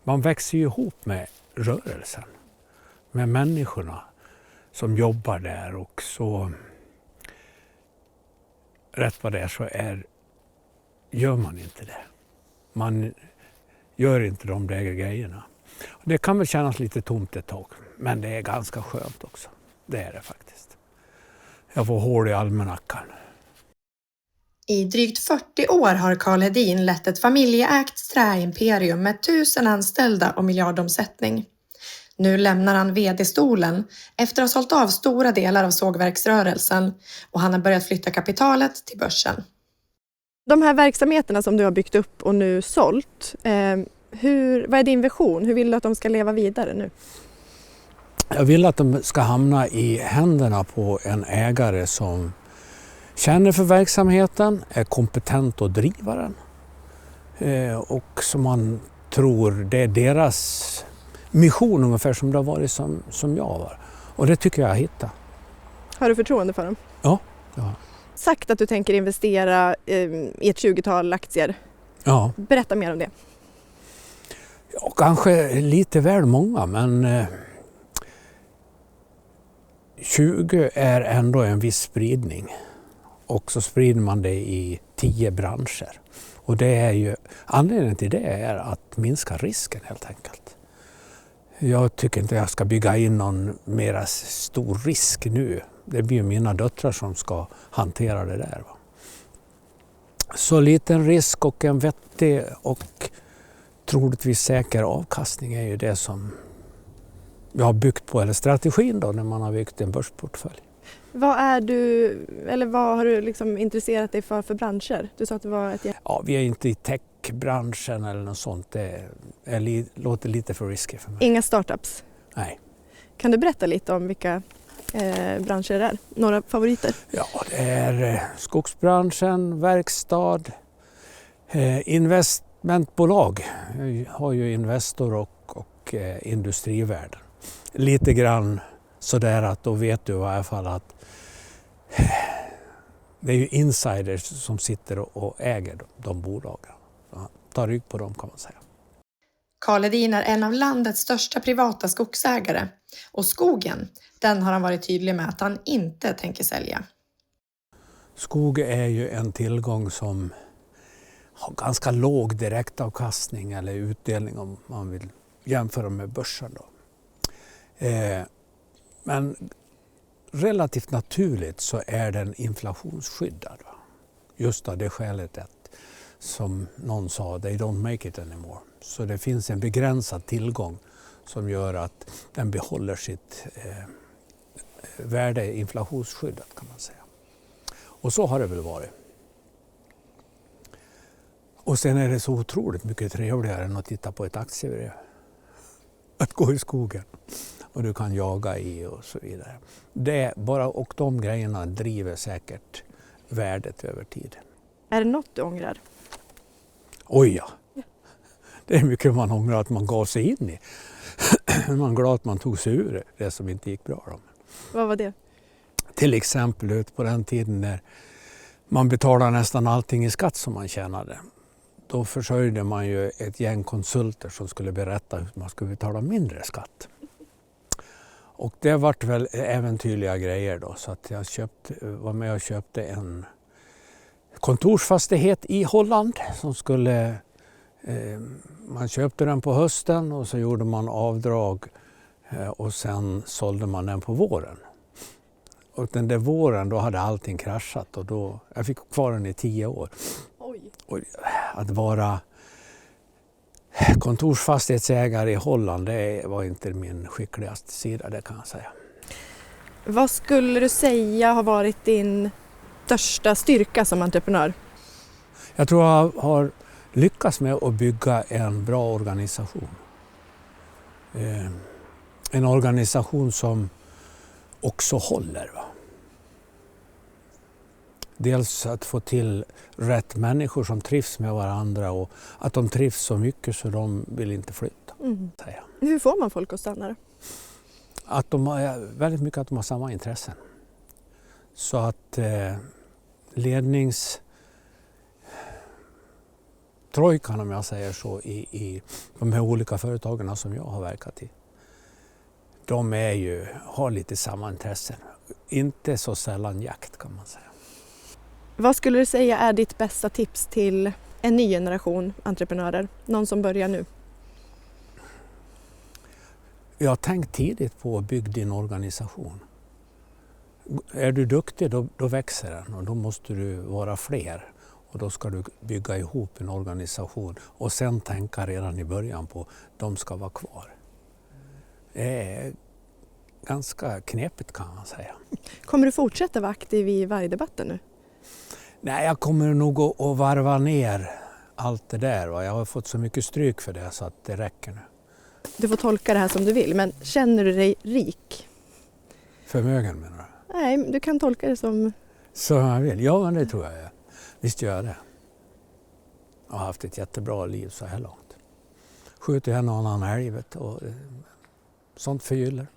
man växer ju ihop med rörelsen, med människorna som jobbar där, och så rätt vad det är så gör man inte det. Man gör inte de där grejerna. Det kan väl kännas lite tomt ett tag, men det är ganska skönt också. Det är det faktiskt. Jag får hål i almanackan. I drygt 40 år har Karl Hedin lett ett familjeägt träimperium med 1000 anställda och miljardomsättning. Nu lämnar han vd-stolen efter att ha sålt av stora delar av sågverksrörelsen, och han har börjat flytta kapitalet till börsen. De här verksamheterna som du har byggt upp och nu sålt, vad är din vision? Hur vill du att de ska leva vidare nu? Jag vill att de ska hamna i händerna på en ägare som känner för verksamheten, är kompetent att driva den, och som man tror det är deras mission, ungefär som det har varit som jag var. Och det tycker jag hittar. Har du förtroende för dem? Ja. Sagt att du tänker investera i ett 20-tal aktier. Ja. Berätta mer om det. Ja, kanske lite väl många, men 20 är ändå en viss spridning. Och så sprider man det i 10 branscher. Och det är ju, anledningen till det är att minska risken helt enkelt. Jag tycker inte jag ska bygga in någon mera stor risk nu. Det blir mina döttrar som ska hantera det där. Va? Så liten risk och en vettig och troligtvis säker avkastning är ju det som jag har byggt på, eller strategin då, när man har byggt en börsportfölj. Vad har du liksom intresserat dig för branscher? Du sa att det var ett... Ja, vi är inte i techbranschen eller något sånt. Det låter lite för risky för mig. Inga startups? Nej. Kan du berätta lite om vilka branscher det är? Några favoriter? Ja, det är skogsbranschen, verkstad, investmentbolag. Jag har ju Investor och industrivärden. Lite grann sådär att då vet du i alla fall att det är ju insiders som sitter och äger de bolagen. Ta rygg på dem, kan man säga. Karl Hedin är en av landets största privata skogsägare, och skogen, den har han varit tydlig med att han inte tänker sälja. Skog är ju en tillgång som har ganska låg direktavkastning eller utdelning om man vill jämföra med börsen då. Men relativt naturligt så är den inflationsskyddad. Just av det skälet att, som någon sa, they don't make it anymore. Så det finns en begränsad tillgång som gör att den behåller sitt värde inflationsskyddat, kan man säga. Och så har det väl varit. Och sen är det så otroligt mycket trevligare än att titta på ett aktiebrev. Att gå i skogen. Och du kan jaga i och så vidare. Och de grejerna driver säkert värdet över tid. Är det något du ångrar? Oj ja. Det är mycket man ångrar att man gav sig in i. Man är glad att man tog sig ur det som inte gick bra. Då. Vad var det? Till exempel ut på den tiden när man betalade nästan allting i skatt som man tjänade. Då försörjde man ju ett gäng konsulter som skulle berätta hur man skulle betala mindre skatt. Och det vart väl äventyrliga grejer då, så att jag var med och köpte en kontorsfastighet i Holland som man köpte den på hösten och så gjorde man avdrag och sen sålde man den på våren. Och den där våren då hade allting kraschat och jag fick kvar den i 10 år. Oj. Och att vara kontorsfastighetsägare i Holland, det var inte min skickligaste sida, det kan jag säga. Vad skulle du säga har varit din största styrka som entreprenör? Jag tror jag har lyckats med att bygga en bra organisation. En organisation som också håller. Va? Dels att få till rätt människor som trivs med varandra och att de trivs så mycket så de vill inte flytta. Hur får man folk att stanna? Väldigt mycket att de har samma intressen. Så att trojkan, om jag säger så, i de här olika företagen som jag har verkat i. De har lite samma intressen. Inte så sällan jakt, kan man säga. Vad skulle du säga är ditt bästa tips till en ny generation entreprenörer? Någon som börjar nu? Jag har tänkt tidigt på att bygga din organisation. Är du duktig då växer den och då måste du vara fler. Och då ska du bygga ihop en organisation och sen tänka redan i början på att de ska vara kvar. Det är ganska knepigt, kan man säga. Kommer du fortsätta vara aktiv i Vargdebatten nu? Nej, jag kommer nog att varva ner allt det där. Jag har fått så mycket stryk för det så att det räcker nu. Du får tolka det här som du vill, men känner du dig rik? Förmögen, menar du? Nej, du kan tolka det som... Så jag vill. Ja, men det tror jag. Visst gör jag det. Jag har haft ett jättebra liv så här långt. Skjuter en och annan älg och sånt förgyller.